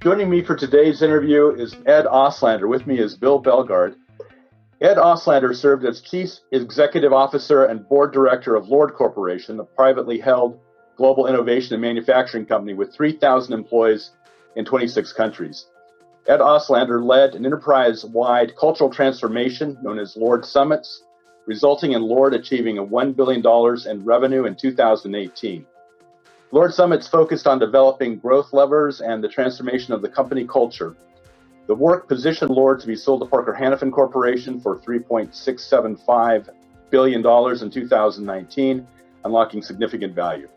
Joining me for today's interview is Ed Auslander. With me is Bill Belgard. Ed Auslander served as Chief Executive Officer and Board Director of Lord Corporation, a privately held global innovation and manufacturing company with 3,000 employees in 26 countries. Ed Auslander led an enterprise-wide cultural transformation known as Lord Summits, resulting in Lord achieving $1 billion in revenue in 2018. Lord Summits focused on developing growth levers and the transformation of the company culture. The work positioned Lord to be sold to Parker Hannifin Corporation for $3.675 billion in 2019, unlocking significant value.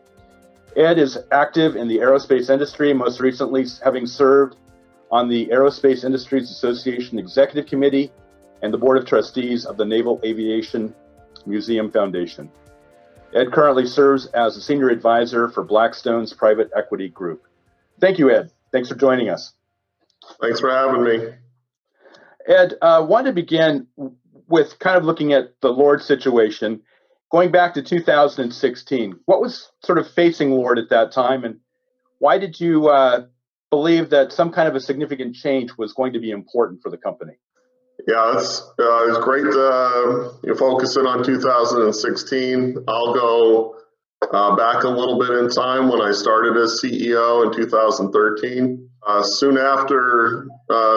Ed is active in the aerospace industry, most recently having served on the Aerospace Industries Association Executive Committee and the Board of Trustees of the Naval Aviation Museum Foundation. Ed currently serves as a senior advisor for Blackstone's private equity group. Thank you, Ed. Thanks for joining us. Thanks for having me. Ed, I wanted to begin with kind of looking at the Lord situation. Going back to 2016, what was sort of facing Lord at that time, and why did you believe that some kind of a significant change was going to be important for the company? Yeah, it's great to focus in on 2016. I'll go back a little bit in time when I started as CEO in 2013. Soon after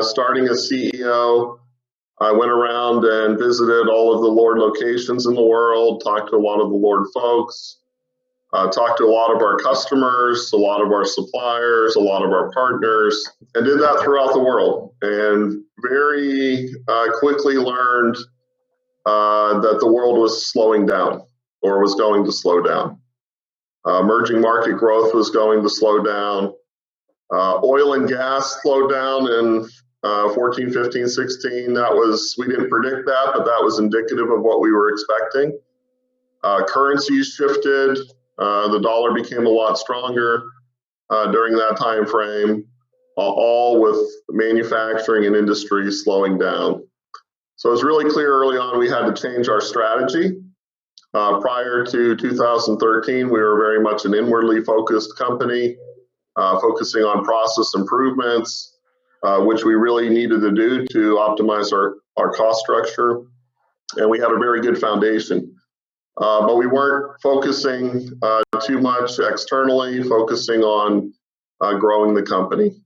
starting as CEO, I went around and visited all of the Lord locations in the world, talked to a lot of the Lord folks, talked to a lot of our customers, a lot of our suppliers, a lot of our partners, and did that throughout the world. And very quickly learned that the world was slowing down or was going to slow down. Emerging market growth was going to slow down. Oil and gas slowed down in 14, 15, 16. We didn't predict that, but that was indicative of what we were expecting. Currencies shifted. The dollar became a lot stronger during that time frame, all with manufacturing and industry slowing down. So it was really clear early on we had to change our strategy. Prior to 2013, we were very much an inwardly focused company, focusing on process improvements, which we really needed to do to optimize our cost structure. And we had a very good foundation. But we weren't focusing too much externally, focusing on growing the company.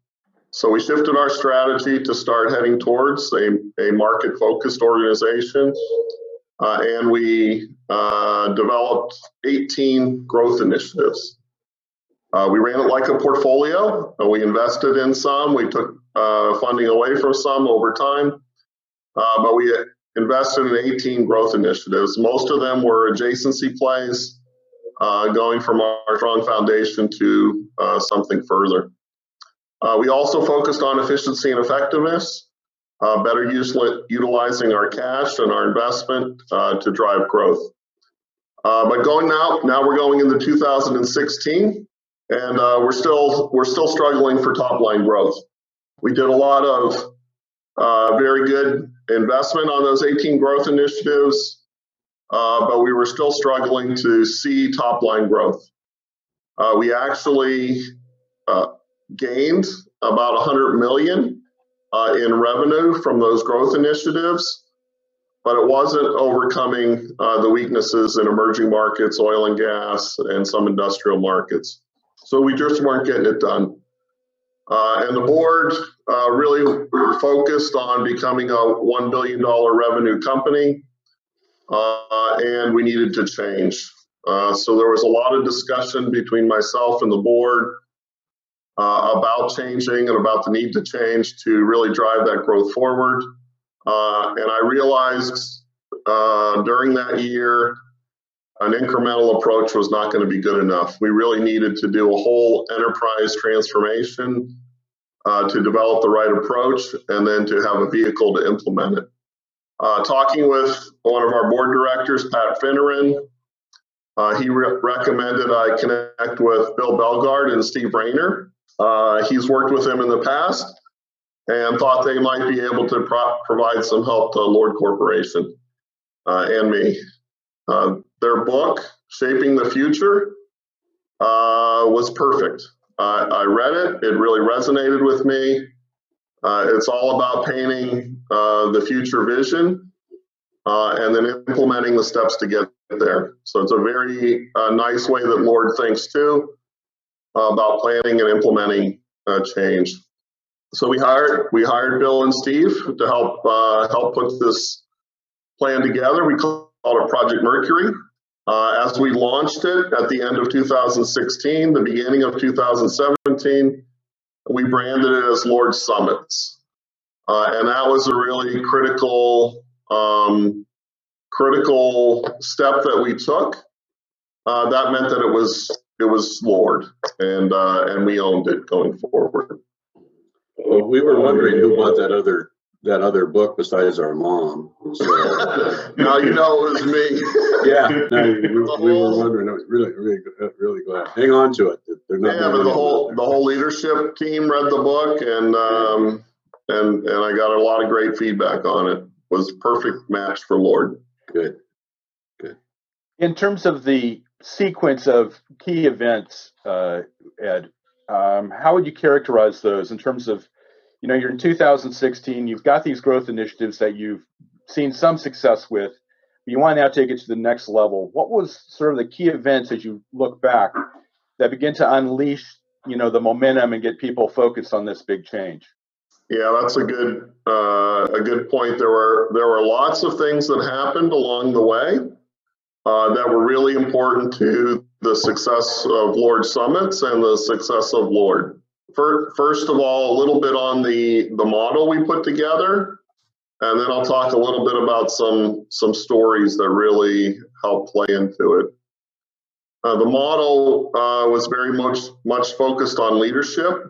So we shifted our strategy to start heading towards a market-focused organization, and we developed 18 growth initiatives. We ran it like a portfolio. We invested in some. We took funding away from some over time, but we invested in 18 growth initiatives. Most of them were adjacency plays, going from our strong foundation to something further. We also focused on efficiency and effectiveness, better utilizing our cash and our investment to drive growth. But now we're going into 2016, and we're still struggling for top line growth. We did a lot of very good investment on those 18 growth initiatives, but we were still struggling to see top line growth. We actually gained about $100 million in revenue from those growth initiatives, but it wasn't overcoming the weaknesses in emerging markets, oil and gas, and some industrial markets. So we just weren't getting it done. And the board really focused on becoming a $1 billion revenue company, and we needed to change. So there was a lot of discussion between myself and the board about changing and about the need to change to really drive that growth forward. And I realized during that year, an incremental approach was not going to be good enough. We really needed to do a whole enterprise transformation to develop the right approach and then to have a vehicle to implement it. Talking with one of our board directors, Pat Finneran, he recommended I connect with Bill Belgard and Steve Rayner. He's worked with them in the past and thought they might be able to provide some help to Lord Corporation and me. Their book, Shaping the Future, was perfect. I read it. It really resonated with me. It's all about painting the future vision and then implementing the steps to get there. So it's a very nice way that Lord thinks too about planning and implementing change. So we hired Bill and Steve to help put this plan together. We called it Project Mercury. As we launched it at the end of 2016, the beginning of 2017, we branded it as Lord Summits. And that was a really critical step that we took. That meant that it was Lord, and we owned it going forward. Well, we were wondering who bought that other book besides our mom. So, now you know it was me. Yeah, no, we were wondering. I was really glad. Hang on to it. They're not but the whole leadership team read the book, and I got a lot of great feedback on it. It was a perfect match for Lord. Good. In terms of the sequence of key events, Ed, how would you characterize those in terms of, you're in 2016, you've got these growth initiatives that you've seen some success with, but you want to now take it to the next level. What was sort of the key events as you look back that begin to unleash, the momentum and get people focused on this big change? Yeah, that's a good point. There were lots of things that happened along the way that were really important to the success of Lord Summits and the success of Lord. First of all, a little bit on the model we put together, and then I'll talk a little bit about some stories that really help play into it. The model was very much focused on leadership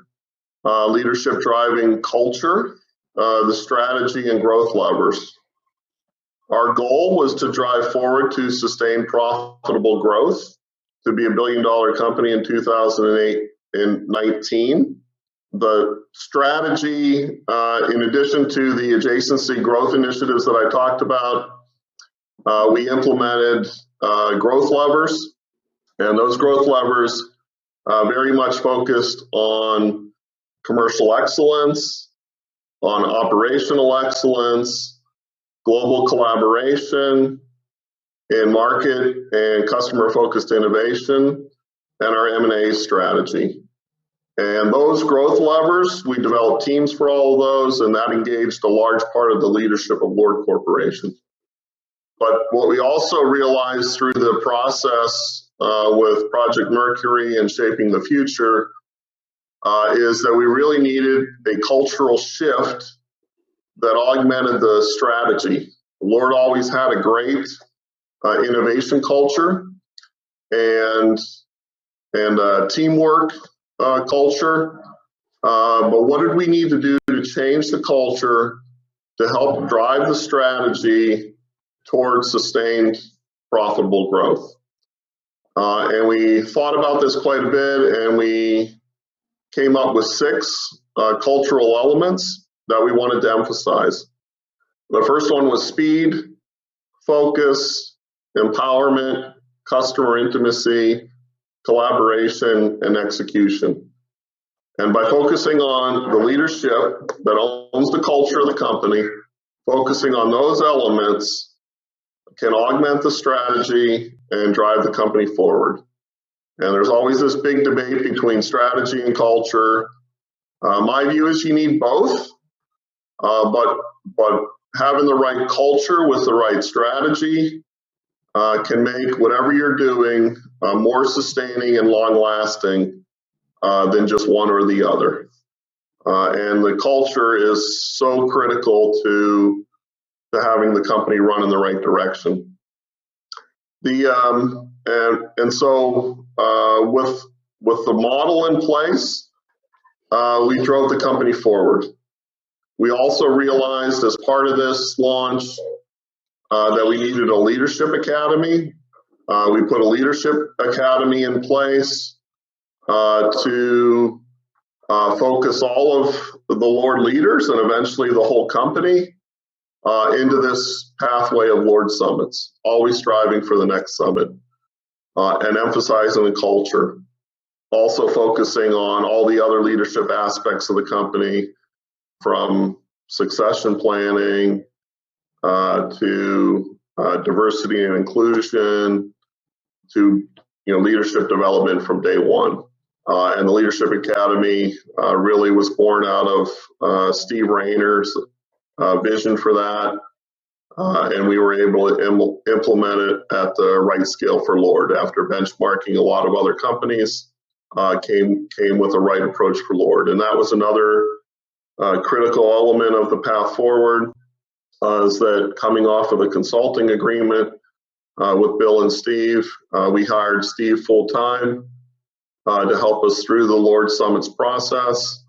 driving culture, the strategy and growth levers. Our goal was to drive forward to sustain profitable growth, to be $1 billion company in 2008 and 19. The strategy, in addition to the adjacency growth initiatives that I talked about, we implemented growth levers, and those growth levers very much focused on commercial excellence, on operational excellence, global collaboration, in market and customer-focused innovation, and our M&A strategy. And those growth levers, we developed teams for all of those, and that engaged a large part of the leadership of Lord Corporation. But what we also realized through the process with Project Mercury and Shaping the Future is that we really needed a cultural shift that augmented the strategy. Lord always had a great innovation culture and teamwork culture, but what did we need to do to change the culture to help drive the strategy towards sustained profitable growth? And we thought about this quite a bit, and we came up with 6 cultural elements that we wanted to emphasize. The first one was speed, focus, empowerment, customer intimacy, collaboration, and execution. And by focusing on the leadership that owns the culture of the company, focusing on those elements can augment the strategy and drive the company forward. And there's always this big debate between strategy and culture. My view is you need both, but having the right culture with the right strategy can make whatever you're doing more sustaining and long-lasting than just one or the other. And the culture is so critical to having the company run in the right direction. So with the model in place, we drove the company forward. We also realized as part of this launch that we needed a leadership academy. We put a leadership academy in place to focus all of the Lord leaders and eventually the whole company into this pathway of Lord Summits, always striving for the next summit and emphasizing the culture. also focusing on all the other leadership aspects of the company, from succession planning to diversity and inclusion to leadership development from day one. And the Leadership Academy really was born out of Steve Rayner's vision for that. And we were able to implement it at the right scale for Lord. After benchmarking a lot of other companies, came with the right approach for Lord. And that was another critical element of the path forward, is that coming off of the consulting agreement with Bill and Steve, we hired Steve full-time to help us through the Lord Summits process,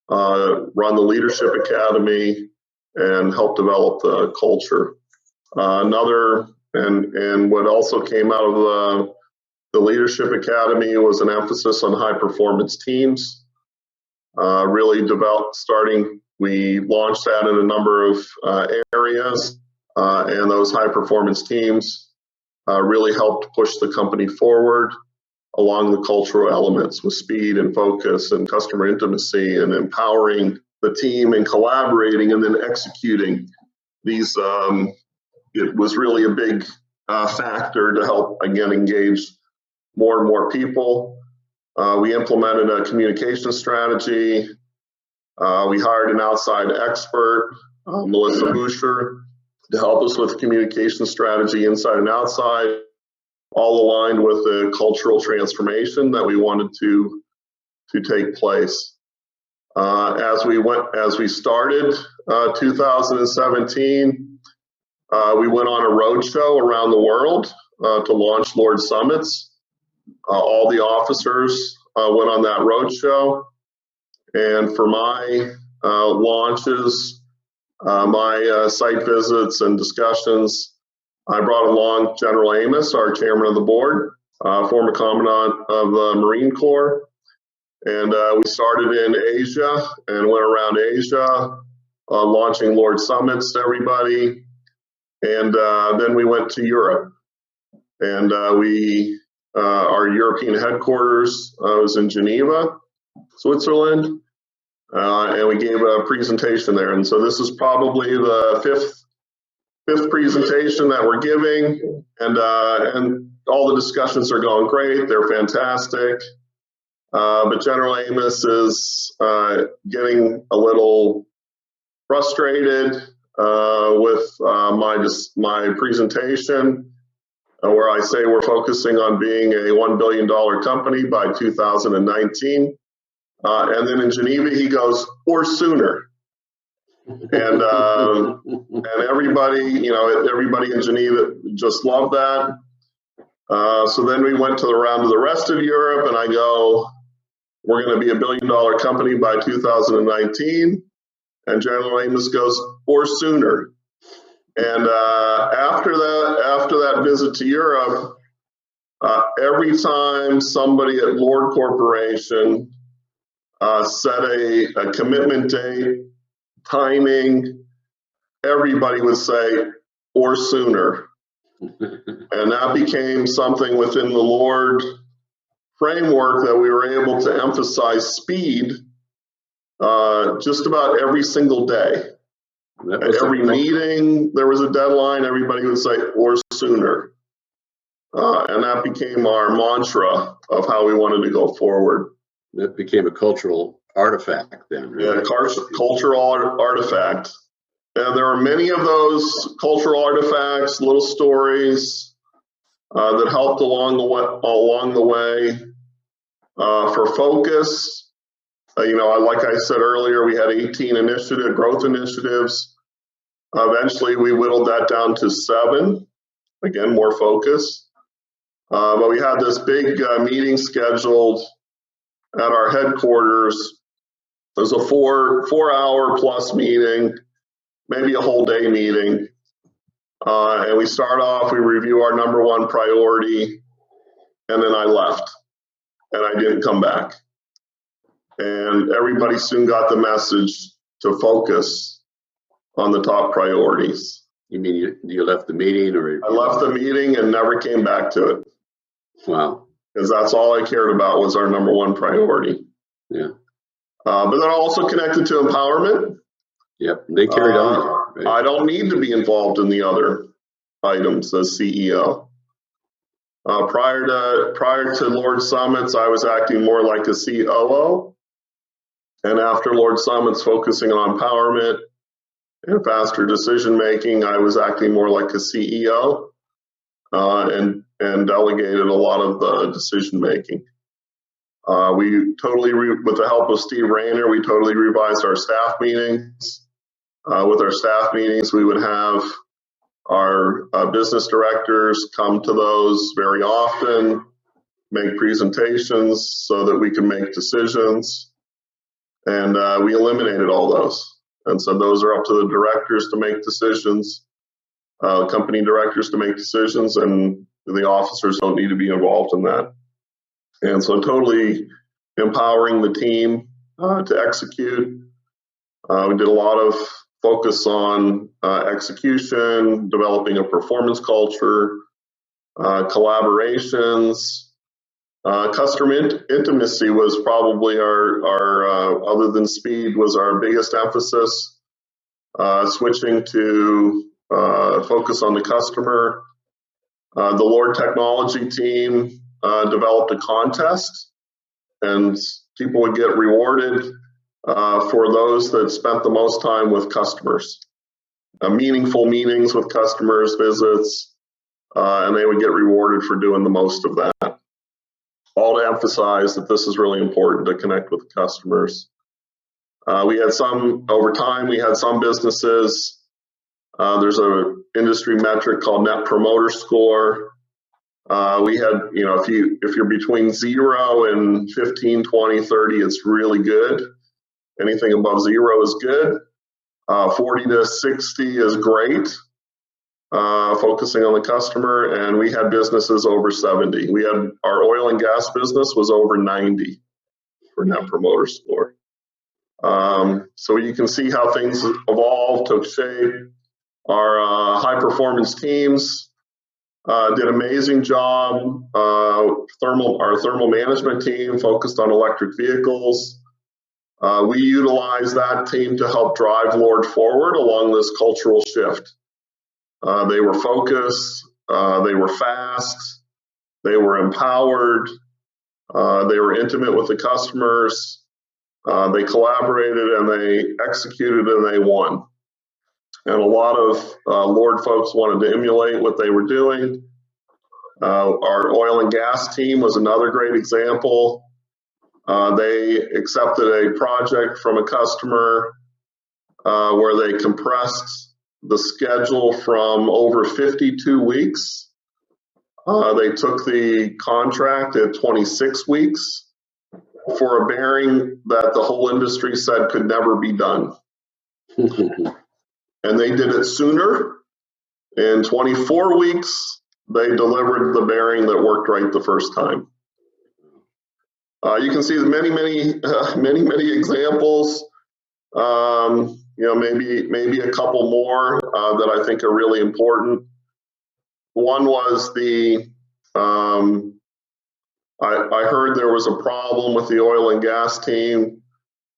run the Leadership Academy, and help develop the culture. And what also came out of the Leadership Academy was an emphasis on high performance teams. We launched that in a number of areas, and those high performance teams really helped push the company forward along the cultural elements with speed and focus and customer intimacy and empowering the team and collaborating and then executing these. It was really a big factor to help, again, engage more and more people. We implemented a communication strategy. We hired an outside expert, Melissa Boucher, to help us with communication strategy inside and outside, all aligned with the cultural transformation that we wanted to take place. As we started 2017, we went on a roadshow around the world to launch Lord Summits. All the officers went on that roadshow. And for my launches, my site visits and discussions, I brought along General Amos, our chairman of the board, former commandant of the Marine Corps. And we started in Asia and went around Asia, launching Lord Summits to everybody. And then we went to Europe. And our European headquarters was in Geneva, Switzerland. And we gave a presentation there. And so this is probably the fifth presentation that we're giving, and all the discussions are going great. They're fantastic. But General Amos is getting a little frustrated with my presentation, where I say we're focusing on being a $1 billion company by 2019. And then in Geneva, he goes, or sooner. And everybody in Geneva just loved that. So then we went around to the rest of Europe, and I go, we're going to be a $1 billion company by 2019. And General Amos goes, or sooner. And after that visit to Europe, every time somebody at Lord Corporation set a commitment date, timing, everybody would say, or sooner. And that became something within the Lord framework that we were able to emphasize speed just about every single day. At every meeting, there was a deadline, everybody would say, or sooner. And that became our mantra of how we wanted to go forward. That became a cultural artifact then, right? Yeah, cultural artifact. And there are many of those cultural artifacts, little stories that helped along the way. For focus, like I said earlier, we had 18 growth initiatives. Eventually, we whittled that down to 7. Again, more focus. But we had this big meeting scheduled at our headquarters. It was a 4-hour plus meeting, maybe a whole day meeting. And we start off, we review our number 1 priority, and then I left and I didn't come back. And everybody soon got the message to focus on the top priorities. You mean you left the meeting, or? I left the meeting and never came back to it. Wow. because that's all I cared about was our number one priority. Yeah. But then also connected to empowerment. Yep. They carried on. Right? I don't need to be involved in the other items as CEO. Prior to Lord Summits, I was acting more like a COO. And after Lord Summits, focusing on empowerment and faster decision making, I was acting more like a CEO and delegated a lot of the decision making. We totally, with the help of Steve Rayner, we totally revised our staff meetings. With our staff meetings, we would have our business directors come to those very often, make presentations so that we can make decisions. And we eliminated all those. And so those are up to the directors to make decisions, company directors to make decisions, and the officers don't need to be involved in that. And so totally empowering the team to execute. We did a lot of focus on execution, developing a performance culture, collaborations. Customer intimacy was probably our other than speed, was our biggest emphasis. Switching to focus on the customer. The Lord technology team developed a contest, and people would get rewarded for those that spent the most time with customers. Meaningful meetings with customers, visits, and they would get rewarded for doing the most of that. All to emphasize that this is really important to connect with customers. We had some, over time, we had some businesses, there's an industry metric called Net Promoter Score. We had, if you're between 0 and 15, 20, 30, it's really good. Anything above 0 is good. 40 to 60 is great. Focusing on the customer, and we had businesses over 70. We had our oil and gas business was over 90 for Net Promoter Score. So you can see how things evolved, took shape. Our high performance teams did an amazing job. Our thermal management team focused on electric vehicles. We utilized that team to help drive Lord forward along this cultural shift. They were focused, they were fast, they were empowered, they were intimate with the customers, they collaborated and they executed and they won. And a lot of Lord folks wanted to emulate what they were doing. Our oil and gas team was another great example. They accepted a project from a customer where they compressed the schedule from over 52 weeks. They took the contract at 26 weeks for a bearing that the whole industry said could never be done. And they did it sooner. In 24 weeks, they delivered the bearing that worked right the first time. You can see many examples. Maybe a couple more that I think are really important. One was I heard there was a problem with the oil and gas team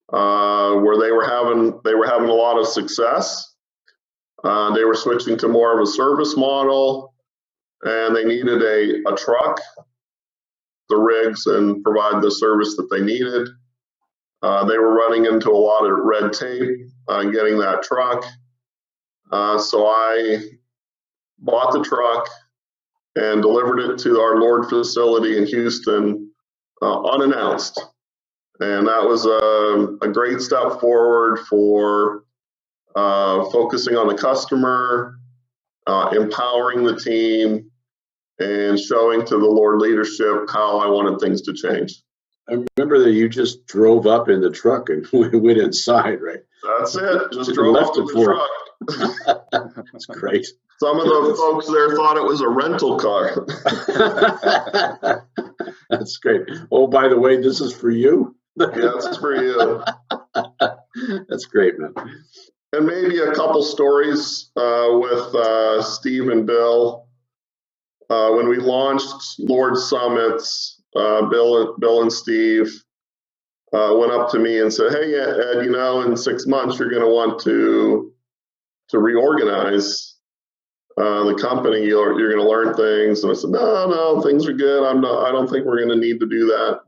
where they were having a lot of success. They were switching to more of a service model, and they needed a truck, the rigs, and provide the service that they needed. They were running into a lot of red tape getting that truck. So I bought the truck and delivered it to our Lord facility in Houston unannounced. And that was a great step forward for focusing on the customer, empowering the team, and showing to the Lord leadership how I wanted things to change. I remember that you just drove up in the truck and went inside, right? That's it. Just drove up in the truck. That's great. Some of the folks there thought it was a rental car. That's great. Oh, by the way, this is for you? Yeah, it's for you. That's great, man. And maybe a couple stories with Steve and Bill. When we launched Lord Summits, Bill and Steve went up to me and said, "Hey, Ed, in 6 months you're going to want to reorganize the company. You're going to learn things." And I said, "No, things are good. I don't think we're going to need to do that."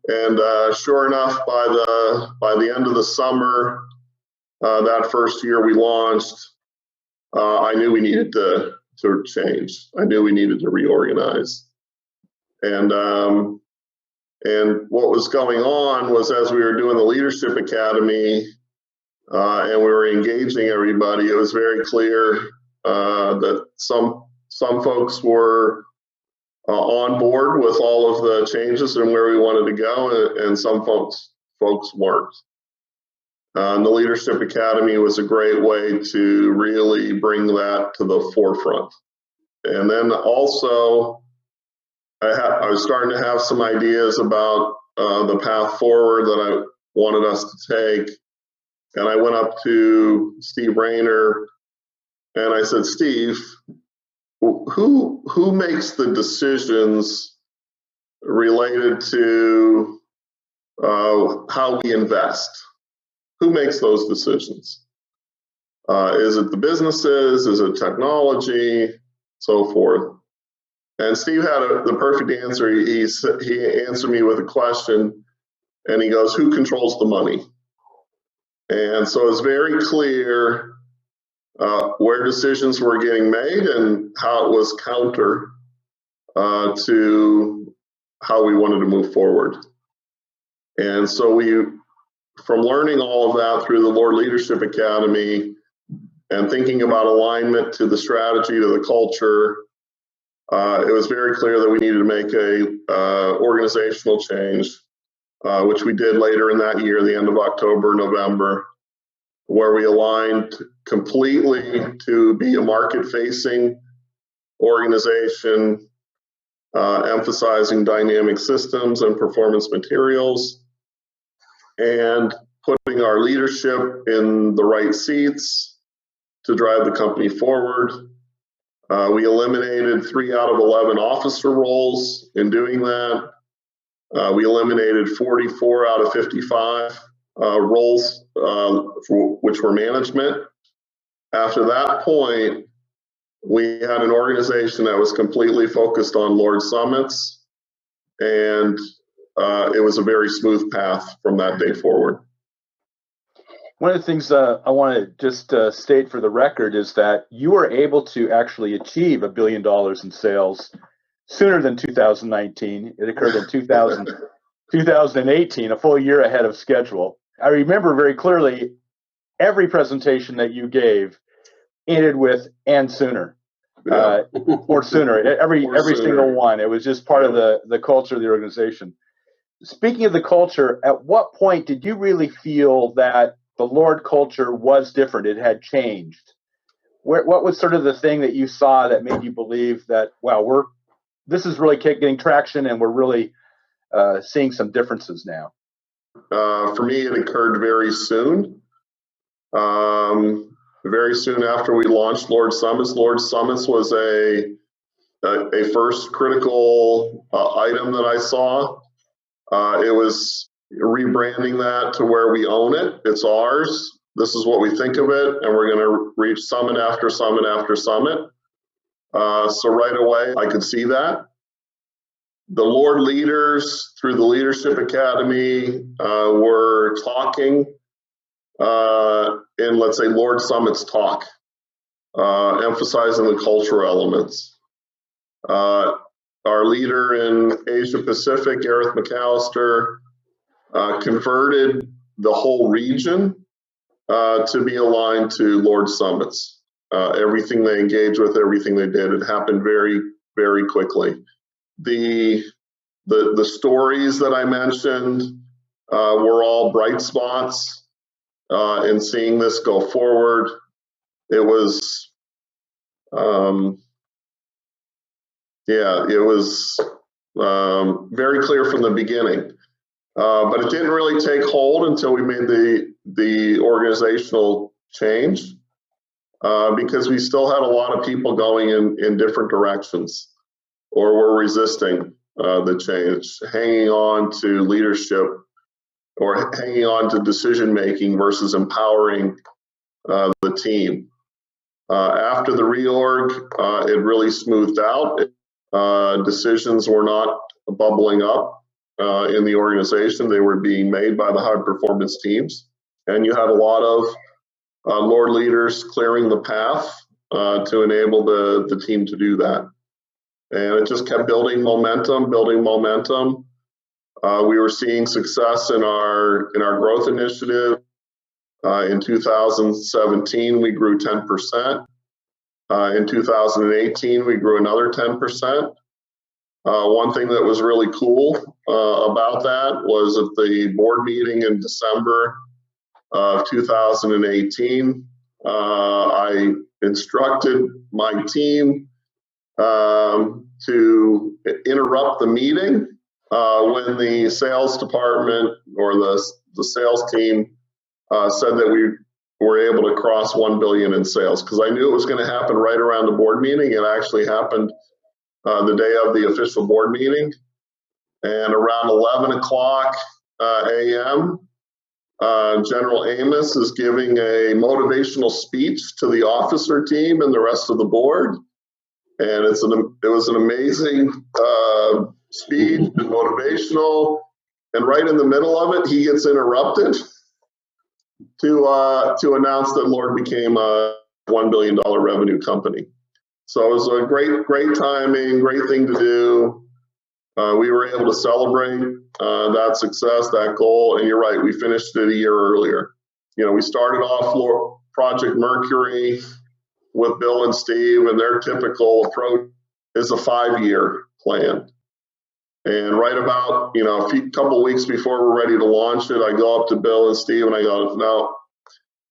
And sure enough, by the end of the summer, that first year we launched, I knew we needed to change. I knew we needed to reorganize. And what was going on was, as we were doing the Leadership Academy and we were engaging everybody, it was very clear that some folks were on board with all of the changes and where we wanted to go, and some folks weren't. And the Leadership Academy was a great way to really bring that to the forefront. And then also, I was starting to have some ideas about the path forward that I wanted us to take. And I went up to Steve Rayner and I said, "Steve, who makes the decisions related to how we invest? Who makes those decisions? Is it the businesses? Is it technology? So forth." And Steve had the perfect answer. He answered me with a question, and he goes, "Who controls the money?" And so it's very clear where decisions were getting made and how it was counter to how we wanted to move forward. And so from learning all of that through the Lord Leadership Academy and thinking about alignment to the strategy, to the culture, it was very clear that we needed to make a organizational change, which we did later in that year, the end of October, November, where we aligned completely to be a market-facing organization, emphasizing dynamic systems and performance materials, and putting our leadership in the right seats to drive the company forward. We eliminated 3 out of 11 officer roles in doing that. We eliminated 44 out of 55 roles, which were management. After that point, we had an organization that was completely focused on Lord Summits, and it was a very smooth path from that day forward. One of the things I want to just state for the record is that you were able to actually achieve $1 billion in sales sooner than 2019. It occurred in 2018, a full year ahead of schedule. I remember very clearly every presentation that you gave ended with "and sooner," or sooner. Every single one. It was just part of the culture of the organization. Speaking of the culture, at what point did you really feel that the Lord culture was different? It had changed. What was sort of the thing that you saw that made you believe that, wow, this is really getting traction and we're really seeing some differences now? For me, it occurred very soon. Very soon after we launched Lord Summits. Lord Summits was a first critical item that I saw. It was rebranding that to where we own it. It's ours. This is what we think of it, and we're going to reach summit after summit after summit. So right away, I could see that. The Lord leaders through the Leadership Academy were talking in, let's say, Lord Summits talk, emphasizing the cultural elements. Our leader in Asia Pacific, Gareth McAllister, converted the whole region to be aligned to Lord Summits. Everything they engaged with, everything they did, it happened very, very quickly. The stories that I mentioned were all bright spots in seeing this go forward. It was, it was very clear from the beginning. But it didn't really take hold until we made the organizational change, because we still had a lot of people going in different directions or were resisting the change, hanging on to leadership or hanging on to decision making versus empowering the team. After the reorg, it really smoothed out. Decisions were not bubbling up in the organization. They were being made by the high performance teams. And you had a lot of Lord leaders clearing the path to enable the team to do that. And it just kept building momentum, building momentum. We were seeing success in our growth initiative. In 2017, we grew 10%. In 2018, we grew another 10%. One thing that was really cool about that was at the board meeting in December of 2018, I instructed my team to interrupt the meeting when the sales department or the sales team said that we were able to cross 1 billion in sales, because I knew it was going to happen right around the board meeting. It actually happened the day of the official board meeting, and around 11 o'clock a.m., General Amos is giving a motivational speech to the officer team and the rest of the board. And it was an amazing speech and motivational. And right in the middle of it, he gets interrupted to announce that Lord became a $1 billion revenue company. So it was a great timing, great thing to do. We were able to celebrate that success, that goal. And you're right, we finished it a year earlier. You know, we started off Project Mercury with Bill and Steve, and their typical approach is a 5-year plan. And right about, a couple weeks before we're ready to launch it, I go up to Bill and Steve and I go, no,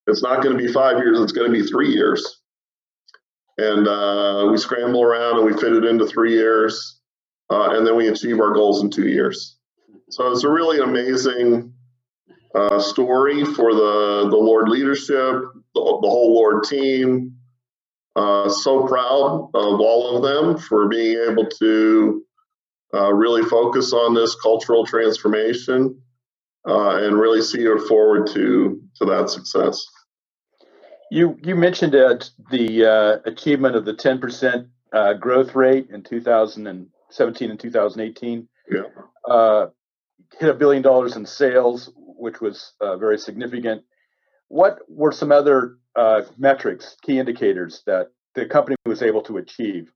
it's not going to be 5 years, it's going to be 3 years. And we scramble around and we fit it into 3 years, and then we achieve our goals in 2 years. So it's a really amazing story for the Lord leadership, the whole Lord team. So proud of all of them for being able to really focus on this cultural transformation and really see it forward to that success. You mentioned the achievement of the 10% growth rate in 2017 and 2018. Yeah. Hit $1 billion in sales, which was very significant. What were some other metrics, key indicators that the company was able to achieve?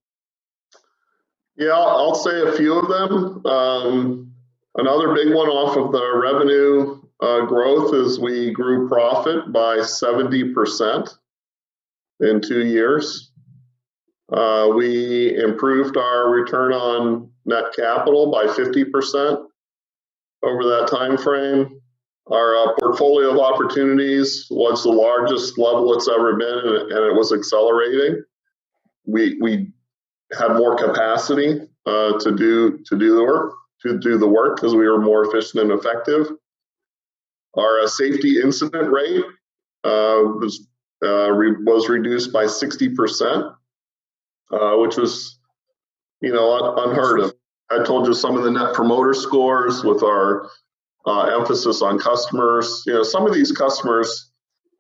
Yeah, I'll say a few of them. Another big one off of the revenue growth is we grew profit by 70% in 2 years. We improved our return on net capital by 50% over that time frame. Our portfolio of opportunities was the largest level it's ever been, and it was accelerating. We had more capacity to do the work because we were more efficient and effective. Our safety incident rate was reduced by 60%, which was unheard of. I told you some of the net promoter scores with our emphasis on customers. Some of these customers,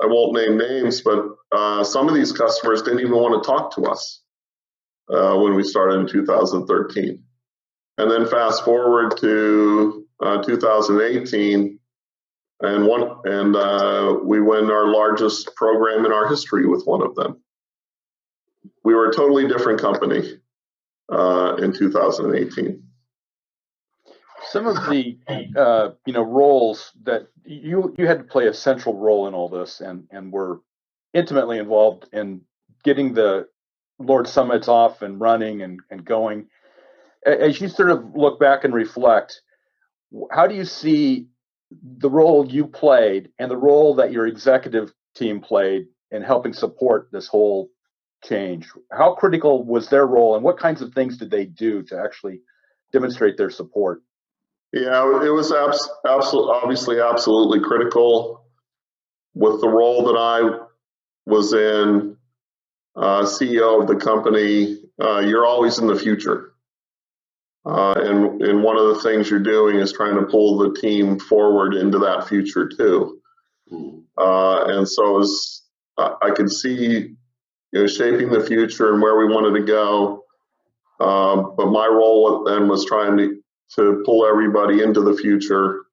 I won't name names, but some of these customers didn't even want to talk to us when we started in 2013. And then fast forward to 2018, and we win our largest program in our history with one of them. We were a totally different company in 2018. Some of the roles that you had to play a central role in all this, and were intimately involved in getting the Lord Summits off and running and going. As you sort of look back and reflect, how do you see the role you played and the role that your executive team played in helping support this whole change? How critical was their role, and what kinds of things did they do to actually demonstrate their support? Yeah, it was obviously absolutely critical. With the role that I was in, CEO of the company, you're always in the future. And one of the things you're doing is trying to pull the team forward into that future too. And so as I could see, shaping the future and where we wanted to go. But my role then was trying to pull everybody into the future,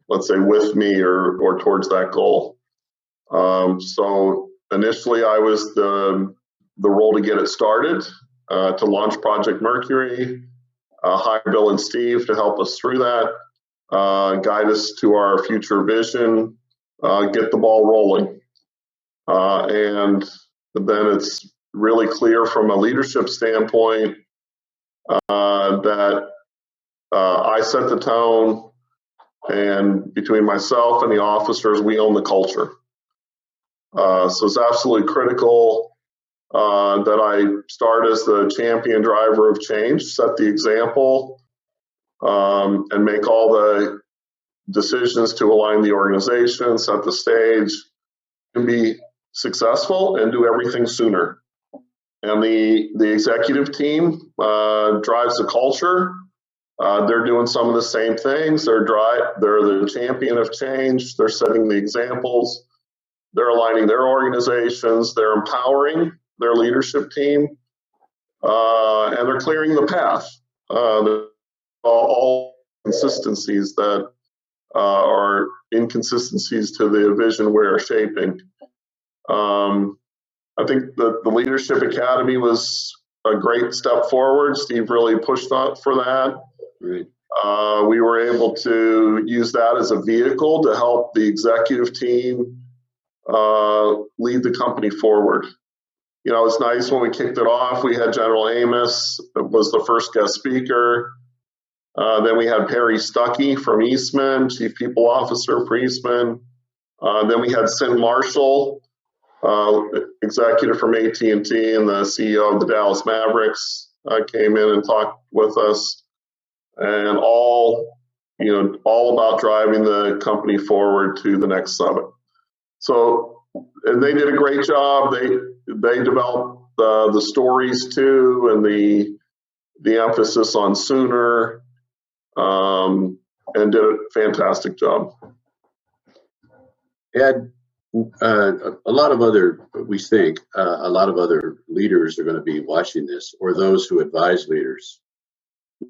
let's say with me or towards that goal. So initially I was the role to get it started, to launch Project Mercury, hire Bill and Steve to help us through that, guide us to our future vision, get the ball rolling. And then it's really clear from a leadership standpoint that I set the tone, and between myself and the officers, we own the culture. So it's absolutely critical that I start as the champion driver of change, set the example, and make all the decisions to align the organization, set the stage, and be successful and do everything sooner. And the executive team drives the culture. They're doing some of the same things. They're the champion of change. They're setting the examples. They're aligning their organizations. They're empowering their leadership team, and they're clearing the path. All consistencies that are inconsistencies to the vision we're shaping. I think that the Leadership Academy was a great step forward. Steve really pushed out for that. Right. We were able to use that as a vehicle to help the executive team lead the company forward. It's nice when we kicked it off. We had General Amos was the first guest speaker. Then we had Perry Stuckey from Eastman, Chief People Officer for Eastman. Then we had Sin Marshall, executive from AT&T and the CEO of the Dallas Mavericks, came in and talked with us, and all about driving the company forward to the next summit. So, and they did a great job. They developed the stories too, and the emphasis on sooner, and did a fantastic job. Ed, a lot of other leaders are going to be watching this, or those who advise leaders,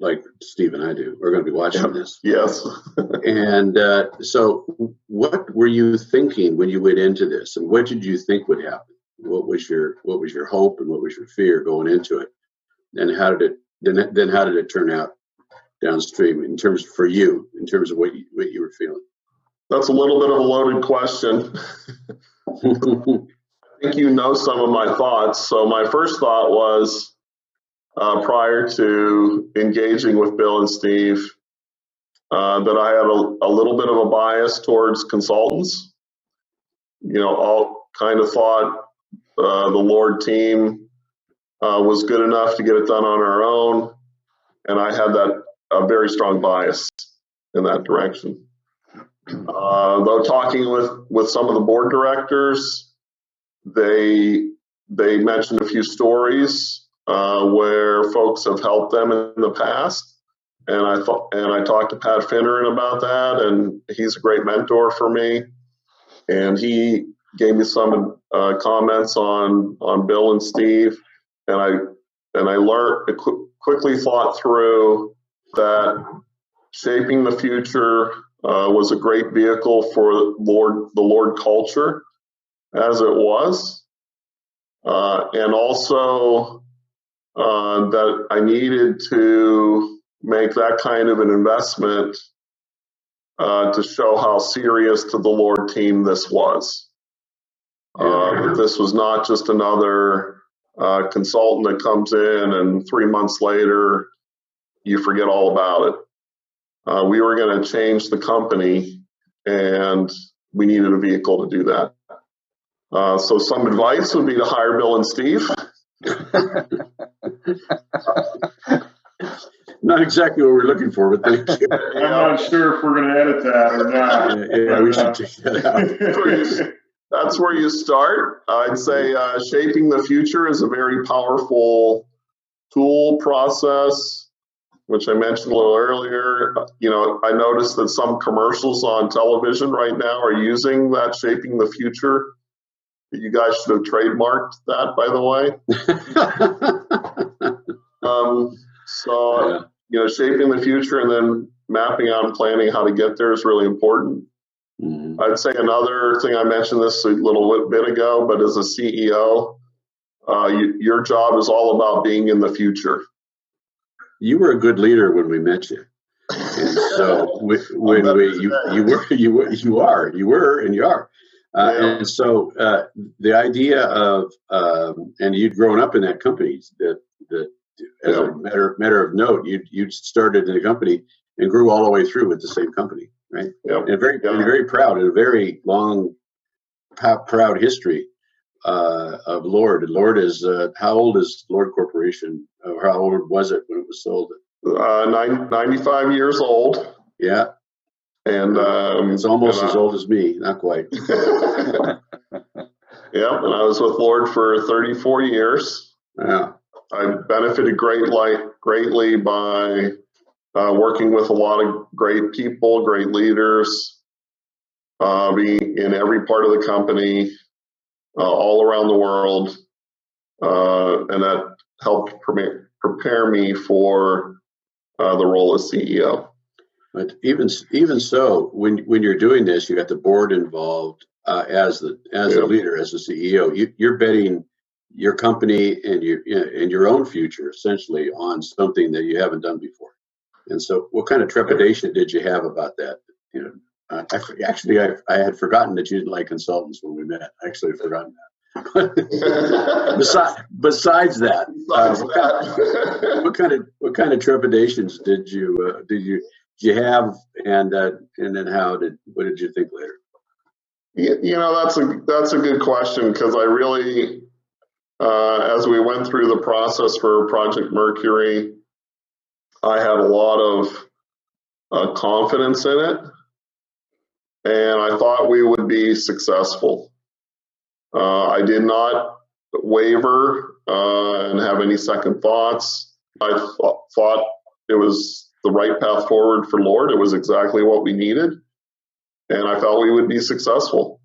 like Steve and I do, are going to be watching this. Yes. And so what were you thinking when you went into this, and what did you think would happen? What was your hope and what was your fear going into it? And how did it turn out downstream in terms of what you were feeling? That's a little bit of a loaded question. I think some of my thoughts. So my first thought was, prior to engaging with Bill and Steve, that I had a little bit of a bias towards consultants. All kind of thought the Lord team was good enough to get it done on our own, and I had a very strong bias in that direction. Though talking with some of the board directors, they mentioned a few stories where folks have helped them in the past, and I talked to Pat Finneran about that, and he's a great mentor for me, and he gave me some comments on Bill and Steve, and I learned quickly thought through that shaping the future was a great vehicle for the Lord culture as it was, and also that I needed to make that kind of an investment to show how serious to the Lord team this was. This was not just another consultant that comes in and 3 months later you forget all about it. We were going to change the company, and we needed a vehicle to do that. So some advice would be to hire Bill and Steve. Not exactly what we're looking for, but thank you. I'm not sure if we're going to edit that or not. Yeah, we should check that out. That's where you start. I'd say shaping the future is a very powerful tool, process which I mentioned a little earlier, I noticed that some commercials on television right now are using that shaping the future. You guys should have trademarked that, by the way. Shaping the future and then mapping out and planning how to get there is really important. Mm-hmm. I'd say another thing, I mentioned this a little bit ago, but as a CEO, your job is all about being in the future. You were a good leader when we met you, and so you are. And so the idea of and you'd grown up in that company. That as a matter of note, you started in a company and grew all the way through with the same company, right? Yep. And very proud, and a very long, proud history of Lord. Lord is how old is Lord Corporation? Or how old was it when it was sold? 95 years old. Yeah. And it's almost as old as me, not quite. Yeah, and I was with Lord for 34 years. Yeah. I benefited greatly by working with a lot of great people, great leaders, being in every part of the company, all around the world, and that helped prepare me for the role as CEO. But even so, when you're doing this, you got the board involved as a leader, as a CEO. You're betting your company and your own future essentially on something that you haven't done before. And so, what kind of trepidation did you have about that? I had forgotten that you didn't like consultants when we met. I actually had forgotten that. Besides that, what kind of trepidations did you have, and then what did you think later? That's a good question, because I really, as we went through the process for Project Mercury, I had a lot of confidence in it, and I thought we would be successful. I did not waver and have any second thoughts. I thought it was the right path forward for Lord. It was exactly what we needed, and I felt we would be successful.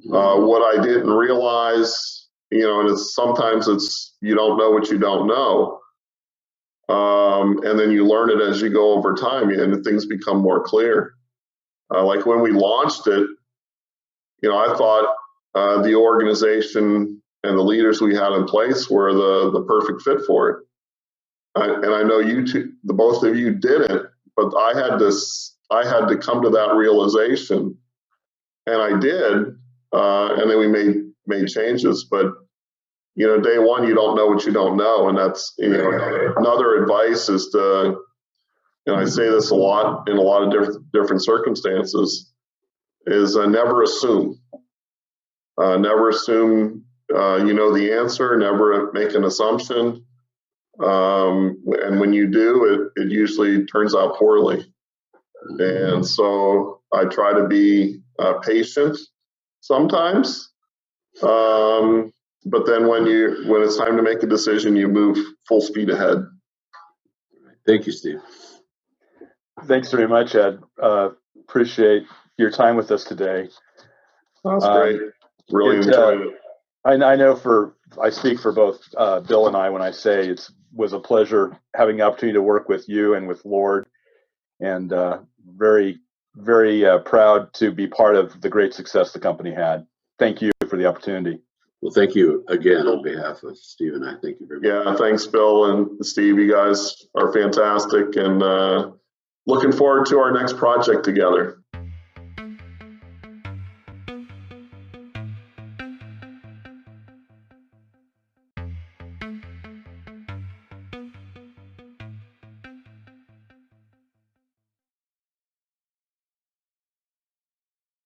What I didn't realize, and sometimes you don't know what you don't know, and then you learn it as you go over time, and things become more clear. Like when we launched it, I thought the organization and the leaders we had in place were the perfect fit for it. And I know you two, the both of you didn't, but I had to come to that realization, and I did, and then we made changes. But day one, you don't know what you don't know, and that's another advice is to, and I say this a lot in a lot of different circumstances, is never assume. Never assume the answer. Never make an assumption. And when you do, it usually turns out poorly. And so I try to be patient sometimes. But then when it's time to make a decision, you move full speed ahead. Thank you, Steve. Thanks very much, Ed. Appreciate your time with us today. That's great. Really enjoyed it. I know I speak for both Bill and I when I say it was a pleasure having the opportunity to work with you and with Lord, and very, very proud to be part of the great success the company had. Thank you for the opportunity. Well, thank you again on behalf of Steve and I. Thank you very much. Yeah, thanks, Bill and Steve. You guys are fantastic, and looking forward to our next project together.